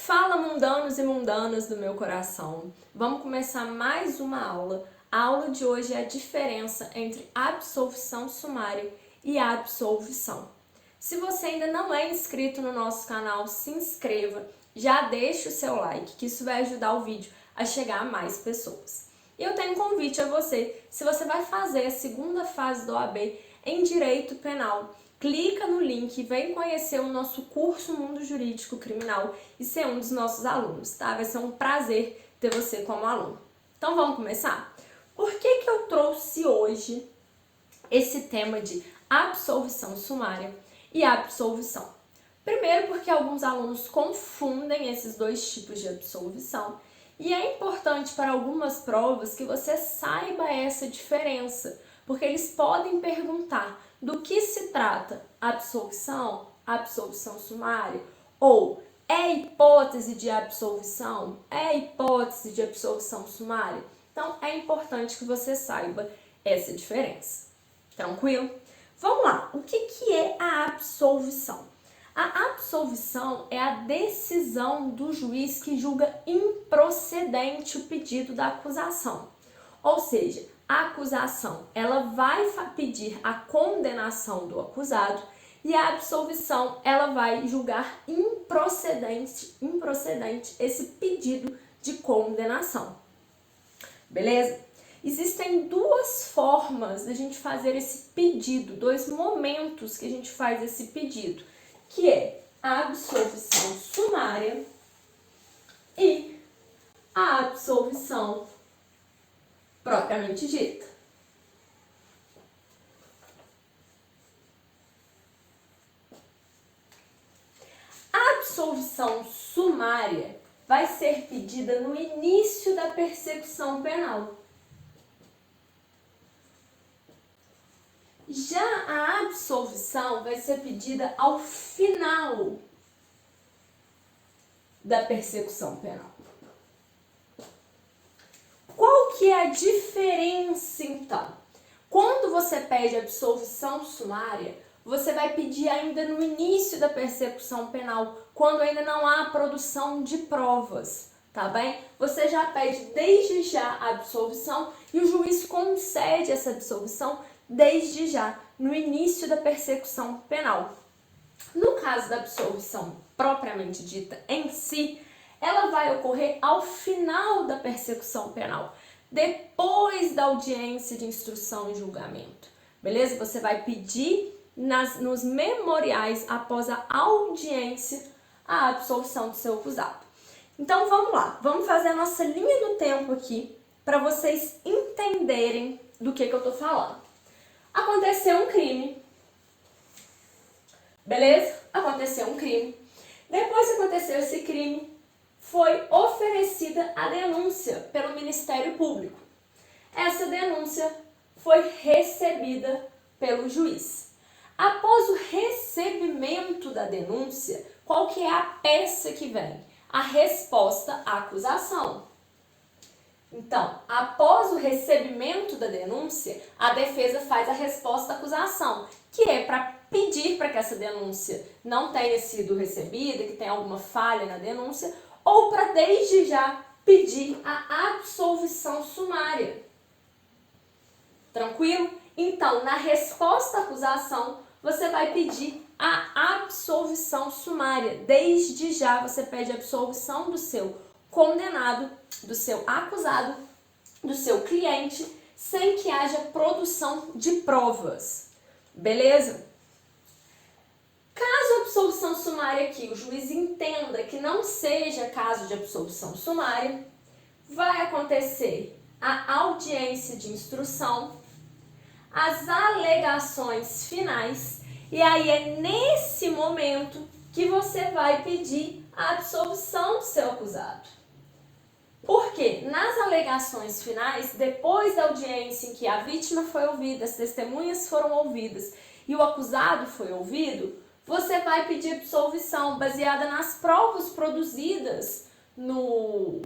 Fala, mundanos e mundanas do meu coração! Vamos começar mais uma aula. A aula de hoje é a diferença entre absolvição sumária e absolvição. Se você ainda não é inscrito no nosso canal, se inscreva, já deixa o seu like, que isso vai ajudar o vídeo a chegar a mais pessoas. E eu tenho um convite a você, se você vai fazer a segunda fase do OAB em Direito Penal, clica no link e vem conhecer o nosso curso Mundo Jurídico Criminal e ser um dos nossos alunos, tá? Vai ser um prazer ter você como aluno. Então vamos começar? Por que eu trouxe hoje esse tema de absolvição sumária e absolvição? Primeiro porque alguns alunos confundem esses dois tipos de absolvição e é importante para algumas provas que você saiba essa diferença, porque eles podem perguntar do que se trata absolvição, absolvição sumária, ou é hipótese de absolvição, é hipótese de absolvição sumária. Então é importante que você saiba essa diferença. Tranquilo? Vamos lá, o que é a absolvição? A absolvição é a decisão do juiz que julga improcedente o pedido da acusação. Ou seja, a acusação ela vai pedir a condenação do acusado e a absolvição ela vai julgar improcedente esse pedido de condenação. Beleza? Existem duas formas de a gente fazer esse pedido, dois momentos que a gente faz esse pedido, que é a absolvição sumária e a absolvição propriamente dita. A absolvição sumária vai ser pedida no início da persecução penal. Já a absolvição vai ser pedida ao final da persecução penal. Qual que é a diferença, então? Quando você pede absolvição sumária, você vai pedir ainda no início da persecução penal, quando ainda não há produção de provas, tá bem? Você já pede desde já a absolvição e o juiz concede essa absolvição desde já, no início da persecução penal. No caso da absolvição propriamente dita em si, ela vai ocorrer ao final da persecução penal, depois da audiência de instrução e julgamento. Beleza? Você vai pedir nos memoriais, após a audiência, a absolvição do seu acusado. Então vamos lá, vamos fazer a nossa linha do tempo aqui, para vocês entenderem do que eu estou falando. Aconteceu um crime, beleza? Aconteceu um crime. Depois que aconteceu esse crime, foi oferecida a denúncia pelo Ministério Público. Essa denúncia foi recebida pelo juiz. Após o recebimento da denúncia, qual que é a peça que vem? A resposta à acusação. Então, após o recebimento da denúncia, a defesa faz a resposta à acusação, que é para pedir para que essa denúncia não tenha sido recebida, que tenha alguma falha na denúncia, ou para desde já pedir a absolvição sumária. Tranquilo? Então, na resposta à acusação, você vai pedir a absolvição sumária. Desde já você pede a absolvição do seu condenado, do seu acusado, do seu cliente, sem que haja produção de provas. Beleza? Caso a absolvição sumária aqui o juiz entenda que não seja caso de absolvição sumária, vai acontecer a audiência de instrução, as alegações finais, e aí é nesse momento que você vai pedir a absolvição do seu acusado. Porque nas alegações finais, depois da audiência em que a vítima foi ouvida, as testemunhas foram ouvidas e o acusado foi ouvido, você vai pedir absolvição baseada nas provas produzidas no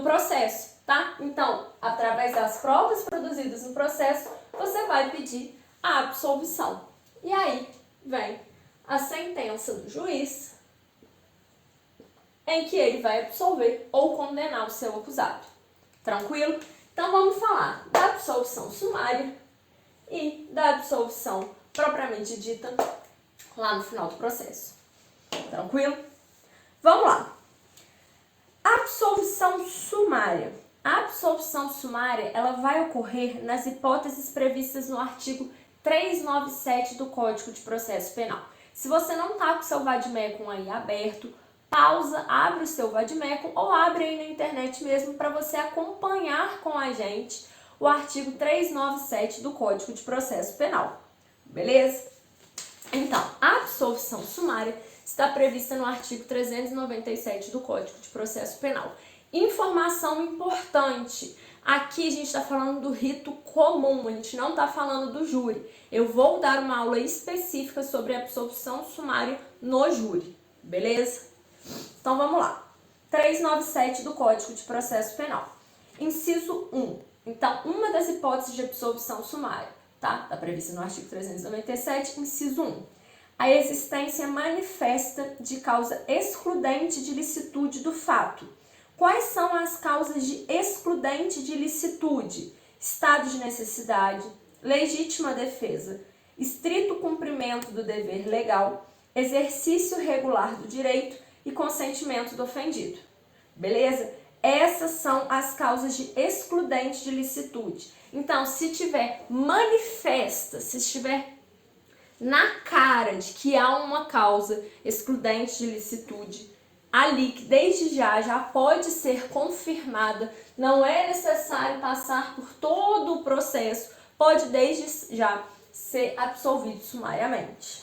processo, tá? Então, através das provas produzidas no processo, você vai pedir a absolvição. E aí vem a sentença do juiz em que ele vai absolver ou condenar o seu acusado. Tranquilo? Então vamos falar da absolvição sumária e da absolvição propriamente dita lá no final do processo. Tranquilo? Vamos lá. Absolvição sumária. A absolvição sumária ela vai ocorrer nas hipóteses previstas no artigo 397 do Código de Processo Penal. Se você não está com o seu Vademecum aí aberto, pausa, abre o seu Vademecum ou abre aí na internet mesmo para você acompanhar com a gente o artigo 397 do Código de Processo Penal. Beleza? Então, a absolvição sumária está prevista no artigo 397 do Código de Processo Penal. Informação importante, aqui a gente está falando do rito comum, a gente não está falando do júri. Eu vou dar uma aula específica sobre a absolvição sumária no júri, beleza? Então vamos lá. 397 do Código de Processo Penal. Inciso 1. Então, uma das hipóteses de absolvição sumária, tá? Está prevista no artigo 397, inciso 1. A existência manifesta de causa excludente de licitude do fato. Quais são as causas de excludente de licitude? Estado de necessidade, legítima defesa, estrito cumprimento do dever legal, exercício regular do direito e consentimento do ofendido. Beleza? Essas são as causas de excludente de licitude. Então, se tiver manifesta, se estiver na cara de que há uma causa excludente de licitude, ali que desde já pode ser confirmada, não é necessário passar por todo o processo, pode desde já ser absolvido sumariamente.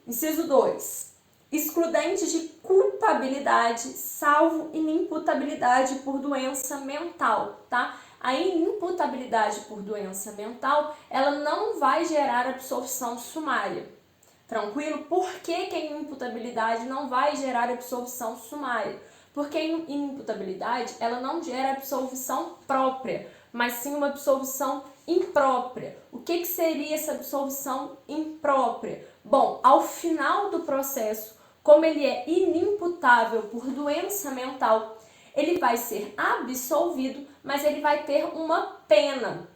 Inciso 2. Excludente de culpabilidade, salvo inimputabilidade por doença mental, tá? A inimputabilidade por doença mental, ela não vai gerar absolvição sumária. Tranquilo? Por que a inimputabilidade não vai gerar absolvição sumária? Porque a inimputabilidade, ela não gera absolvição própria, mas sim uma absolvição imprópria. O que seria essa absolvição imprópria? Bom, ao final do processo, como ele é inimputável por doença mental, ele vai ser absolvido, mas ele vai ter uma pena,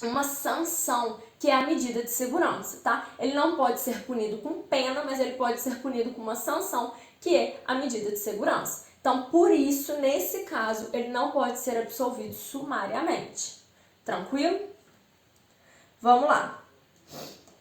uma sanção, que é a medida de segurança, tá? Ele não pode ser punido com pena, mas ele pode ser punido com uma sanção, que é a medida de segurança. Então, por isso, nesse caso, ele não pode ser absolvido sumariamente. Tranquilo? Vamos lá.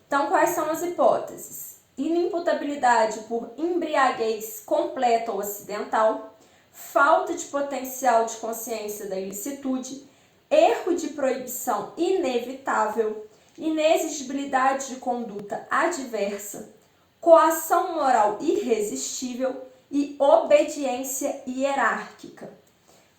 Então, quais são as hipóteses? Inimputabilidade por embriaguez completa ou acidental, falta de potencial de consciência da ilicitude, erro de proibição inevitável, inexigibilidade de conduta adversa, coação moral irresistível e obediência hierárquica.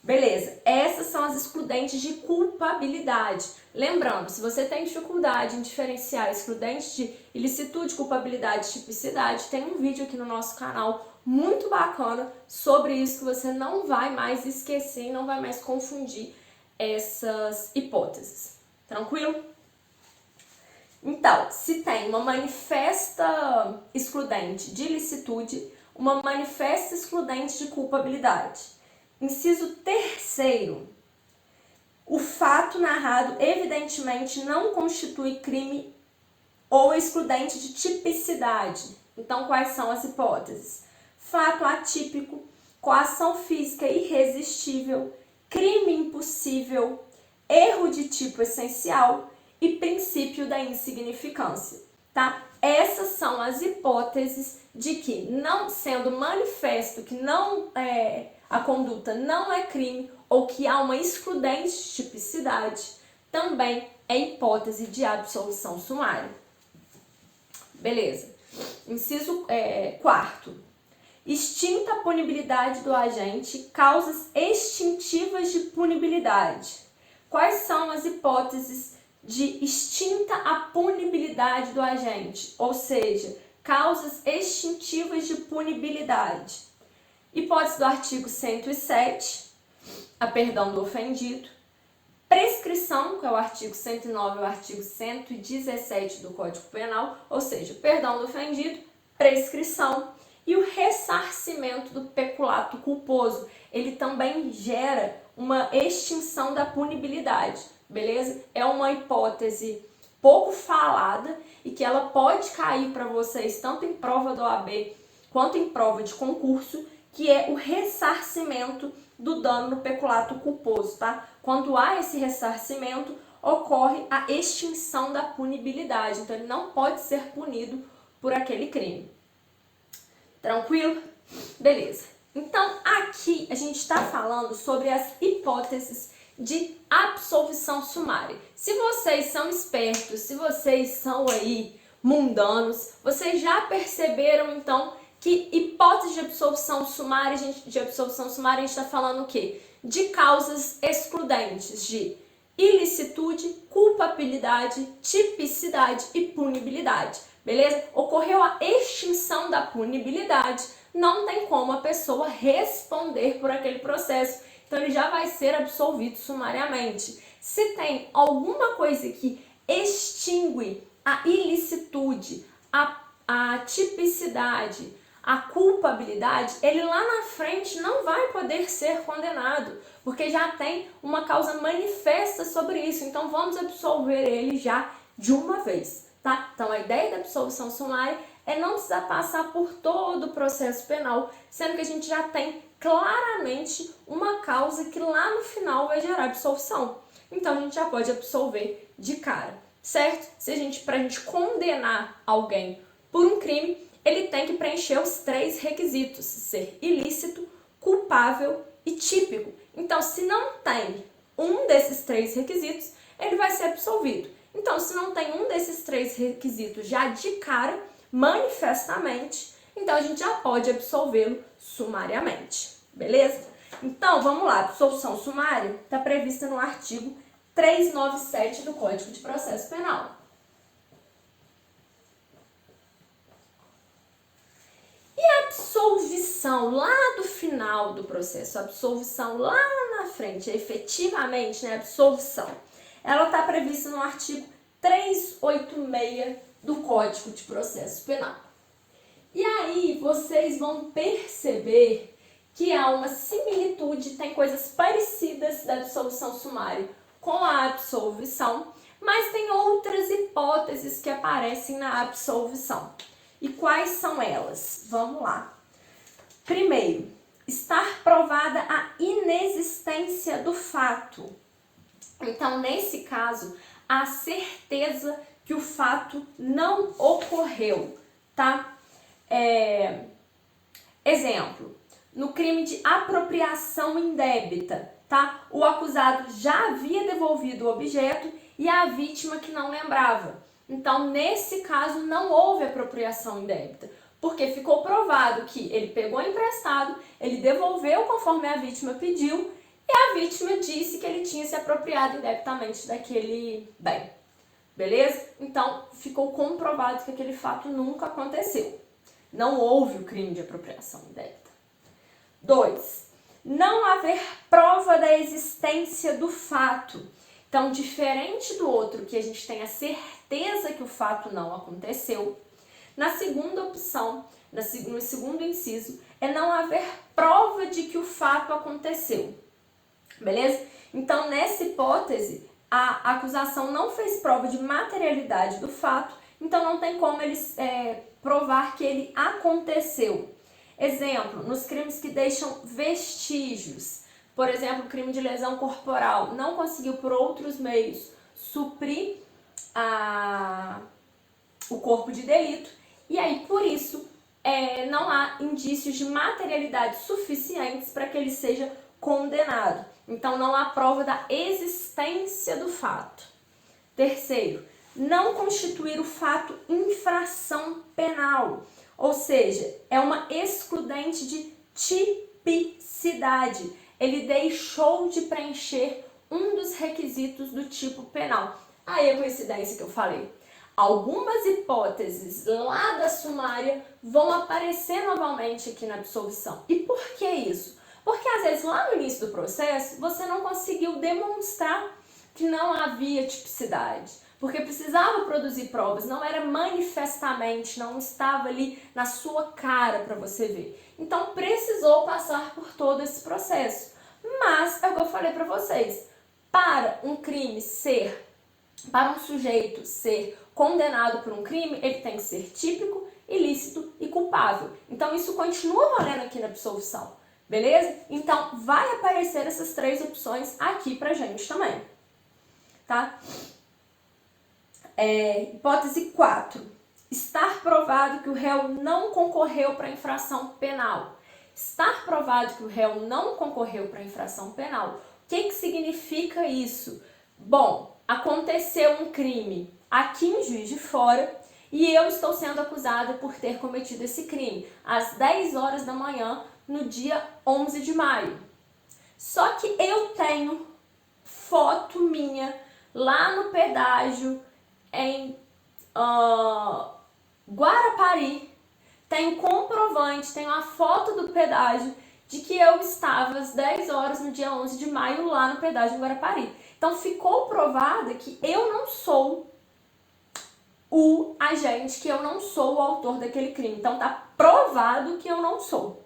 Beleza, essas são as excludentes de culpabilidade. Lembrando, se você tem dificuldade em diferenciar excludentes de ilicitude, culpabilidade e tipicidade, tem um vídeo aqui no nosso canal muito bacana sobre isso, que você não vai mais esquecer, não vai mais confundir essas hipóteses. Tranquilo? Então, se tem uma manifesta excludente de ilicitude, uma manifesta excludente de culpabilidade. Inciso 3º. O fato narrado evidentemente não constitui crime ou excludente de tipicidade. Então, quais são as hipóteses? Fato atípico, coação física irresistível, crime impossível, erro de tipo essencial e princípio da insignificância, tá? Essas são as hipóteses de que, não sendo manifesto que a conduta não é crime ou que há uma excludente de tipicidade, também é hipótese de absolvição sumária. Beleza. Inciso 4º. Extinta a punibilidade do agente, causas extintivas de punibilidade. Quais são as hipóteses de extinta a punibilidade do agente? Ou seja, causas extintivas de punibilidade. Hipótese do artigo 107, a perdão do ofendido. Prescrição, que é o artigo 109 e o artigo 117 do Código Penal, ou seja, perdão do ofendido, prescrição e o ressarcimento do peculato culposo, ele também gera uma extinção da punibilidade, beleza? É uma hipótese pouco falada e que ela pode cair para vocês tanto em prova do OAB quanto em prova de concurso, que é o ressarcimento do dano no peculato culposo, tá? Quando há esse ressarcimento, ocorre a extinção da punibilidade, então ele não pode ser punido por aquele crime. Tranquilo? Beleza. Então, aqui a gente está falando sobre as hipóteses de absolvição sumária. Se vocês são espertos, se vocês são aí mundanos, vocês já perceberam, então, que hipótese de absolvição sumária, a gente está falando o quê? De causas excludentes, de ilicitude, culpabilidade, tipicidade e punibilidade, beleza? Ocorreu a extinção da punibilidade, não tem como a pessoa responder por aquele processo, então ele já vai ser absolvido sumariamente. Se tem alguma coisa que extingue a ilicitude, a tipicidade, a culpabilidade, ele lá na frente não vai poder ser condenado, porque já tem uma causa manifesta sobre isso, então vamos absolver ele já de uma vez, tá? Então a ideia da absolvição sumária é não precisar passar por todo o processo penal, sendo que a gente já tem claramente uma causa que lá no final vai gerar absolvição. Então a gente já pode absolver de cara, certo? Pra gente condenar alguém por um crime, ele tem que preencher os 3 requisitos: ser ilícito, culpável e típico. Então, se não tem um desses 3 requisitos, ele vai ser absolvido. Então, se não tem um desses 3 requisitos já de cara, manifestamente, então a gente já pode absolvê-lo sumariamente, beleza? Então, vamos lá, a absolvição sumária está prevista no artigo 397 do Código de Processo Penal. Absolvição lá do final do processo, absolvição lá na frente, efetivamente, né, absolvição, ela está prevista no artigo 386 do Código de Processo Penal. E aí vocês vão perceber que há uma similitude, tem coisas parecidas da absolvição sumária com a absolvição, mas tem outras hipóteses que aparecem na absolvição. E quais são elas? Vamos lá. Primeiro, estar provada a inexistência do fato. Então, nesse caso, a certeza que o fato não ocorreu, tá? Exemplo, no crime de apropriação indébita, tá? O acusado já havia devolvido o objeto e a vítima que não lembrava. Então, nesse caso, não houve apropriação indébita, porque ficou provado que ele pegou emprestado, ele devolveu conforme a vítima pediu e a vítima disse que ele tinha se apropriado indebitamente daquele bem. Beleza? Então, ficou comprovado que aquele fato nunca aconteceu. Não houve o crime de apropriação indébita. 2. Não haver prova da existência do fato. Então, diferente do outro, que a gente tem a certeza que o fato não aconteceu, na segunda opção, no segundo inciso, é não haver prova de que o fato aconteceu. Beleza? Então, nessa hipótese, a acusação não fez prova de materialidade do fato, então não tem como eles provar que ele aconteceu. Exemplo, nos crimes que deixam vestígios. Por exemplo, o crime de lesão corporal não conseguiu por outros meios suprir o corpo de delito e aí por isso não há indícios de materialidade suficientes para que ele seja condenado. Então não há prova da existência do fato. Terceiro, não constituir o fato infração penal, ou seja, é uma excludente de tipicidade. Ele deixou de preencher um dos requisitos do tipo penal. Aí a coincidência que eu falei. Algumas hipóteses lá da sumária vão aparecer novamente aqui na absolvição. E por que isso? Porque às vezes lá no início do processo você não conseguiu demonstrar que não havia tipicidade. porque precisava produzir provas, não era manifestamente, não estava ali na sua cara para você ver. Então precisou passar por todo esse processo. Mas é o que eu falei para vocês, para um sujeito ser condenado por um crime, ele tem que ser típico, ilícito e culpável. Então isso continua valendo aqui na absolvição, beleza? Então vai aparecer essas três opções aqui pra gente também, tá? Hipótese 4. Estar provado que o réu não concorreu para infração penal. Estar provado que o réu não concorreu para infração penal. O que significa isso? Bom, aconteceu um crime aqui em Juiz de Fora e eu estou sendo acusada por ter cometido esse crime às 10 horas da manhã no dia 11 de maio. Só que eu tenho foto minha lá no pedágio em Guarapari, tenho comprovante, tenho a foto do pedágio de que eu estava às 10 horas no dia 11 de maio lá no pedágio em Guarapari. Então ficou provado que eu não sou o agente, que eu não sou o autor daquele crime. Então tá provado que eu não sou.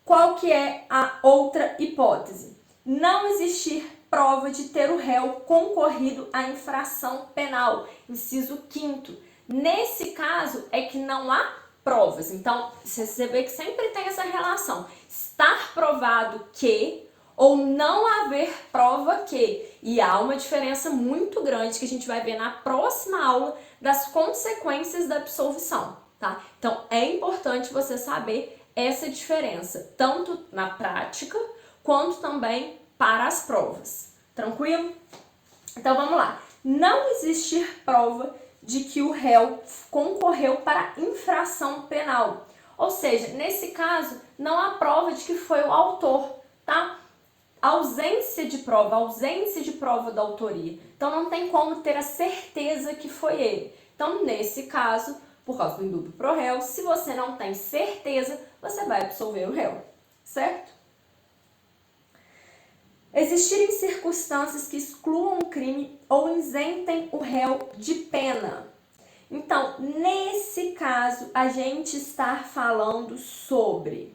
Qual que é a outra hipótese? Não existir prova de ter o réu concorrido à infração penal. Inciso 5º. Nesse caso é que não há provas. Então, você vê que sempre tem essa relação. Estar provado que ou não haver prova que. E há uma diferença muito grande que a gente vai ver na próxima aula das consequências da absolvição, tá? Então, é importante você saber essa diferença, tanto na prática quanto também para as provas. Tranquilo? Então, vamos lá. Não existir prova de que o réu concorreu para infração penal. Ou seja, nesse caso, não há prova de que foi o autor, tá? Ausência de prova da autoria. Então, não tem como ter a certeza que foi ele. Então, nesse caso, por causa do indúbio pro réu, se você não tem certeza, você vai absolver o réu, certo? Existirem circunstâncias que excluam o crime ou isentem o réu de pena. Então, nesse caso, a gente está falando sobre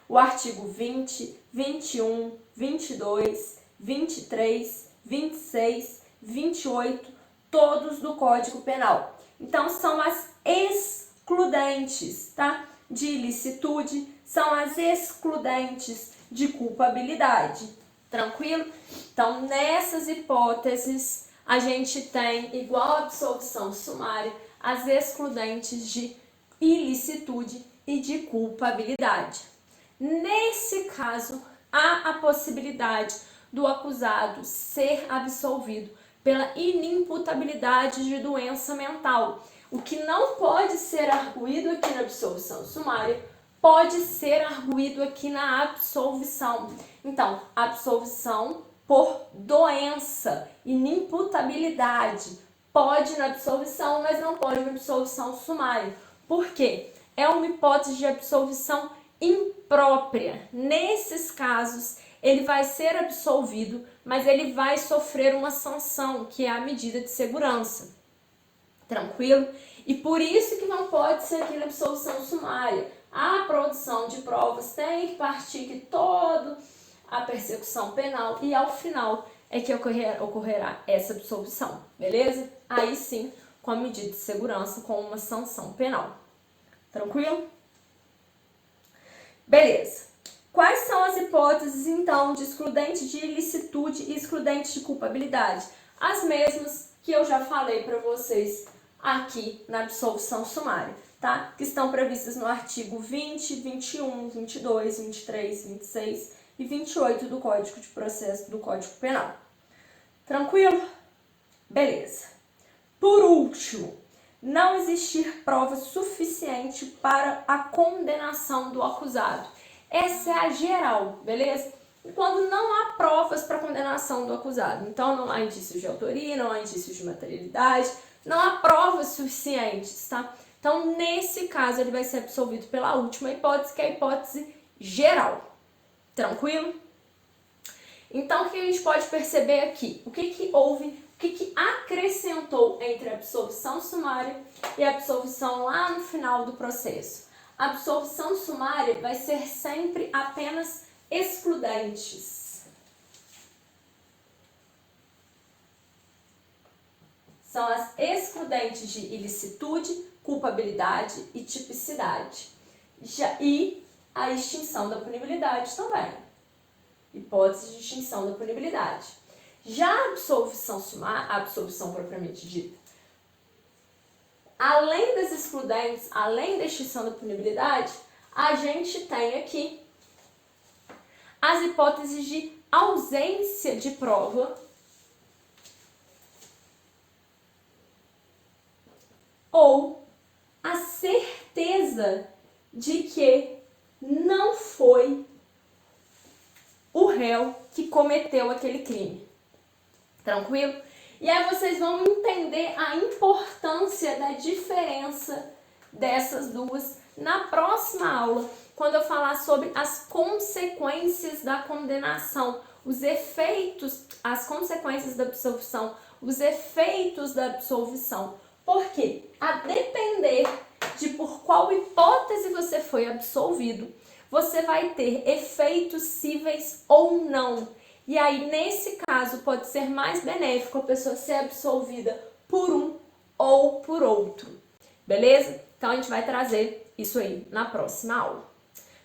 o artigo 20, 21, 22, 23, 26, 28, todos do Código Penal. Então, são as excludentes, tá? De ilicitude, são as excludentes de culpabilidade. Tranquilo? Então, nessas hipóteses, a gente tem, igual a absolvição sumária, as excludentes de ilicitude e de culpabilidade. Nesse caso, há a possibilidade do acusado ser absolvido pela inimputabilidade de doença mental. O que não pode ser arguído aqui na absolvição sumária pode ser arguído aqui na absolvição. Então, absolvição por doença, inimputabilidade, pode na absolvição, mas não pode na absolvição sumária. Por quê? É uma hipótese de absolvição imprópria. Nesses casos, ele vai ser absolvido, mas ele vai sofrer uma sanção, que é a medida de segurança. Tranquilo? E por isso que não pode ser aqui na absolvição sumária. A produção de provas tem que partir de toda a persecução penal e ao final é que ocorrerá essa absolvição, beleza? Aí sim, com a medida de segurança, com uma sanção penal. Tranquilo? Beleza. Quais são as hipóteses, então, de excludente de ilicitude e excludente de culpabilidade? As mesmas que eu já falei para vocês aqui na absolvição sumária, tá? Que estão previstas no artigo 20, 21, 22, 23, 26 e 28 do Código de Processo do Código Penal. Tranquilo? Beleza. Por último, não existir prova suficiente para a condenação do acusado. Essa é a geral, beleza? E quando não há provas para a condenação do acusado, então não há indícios de autoria, não há indícios de materialidade, não há provas suficientes, tá? Então, nesse caso, ele vai ser absolvido pela última hipótese, que é a hipótese geral. Tranquilo? Então, o que a gente pode perceber aqui? O que houve O que acrescentou entre a absolvição sumária e a absolvição lá no final do processo? A absolvição sumária vai ser sempre apenas excludentes. São as excludentes de ilicitude, culpabilidade e tipicidade. E a extinção da punibilidade também. Hipótese de extinção da punibilidade. Já a absolvição sumária, a absolvição propriamente dita, além das excludentes, além da extinção da punibilidade, a gente tem aqui as hipóteses de ausência de prova ou a certeza de que não foi o réu que cometeu aquele crime. Tranquilo? E aí vocês vão entender a importância da diferença dessas duas na próxima aula, quando eu falar sobre as consequências da condenação, os efeitos, as consequências da absolvição, os efeitos da absolvição. Porque, a depender de por qual hipótese você foi absolvido, você vai ter efeitos cíveis ou não. E aí, nesse caso, pode ser mais benéfico a pessoa ser absolvida por um ou por outro. Beleza? Então, a gente vai trazer isso aí na próxima aula.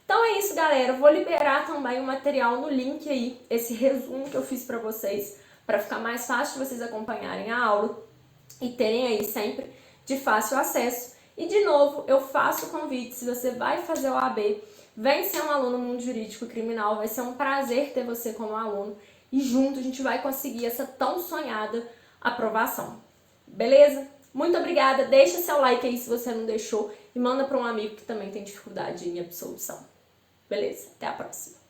Então, é isso, galera. Eu vou liberar também o material no link aí, esse resumo que eu fiz para vocês, para ficar mais fácil de vocês acompanharem a aula e terem aí sempre de fácil acesso. E, de novo, eu faço o convite, se você vai fazer o OAB, vem ser um aluno no mundo jurídico e criminal, vai ser um prazer ter você como aluno e junto a gente vai conseguir essa tão sonhada aprovação. Beleza? Muito obrigada, deixa seu like aí se você não deixou e manda para um amigo que também tem dificuldade em absolvição. Beleza? Até a próxima.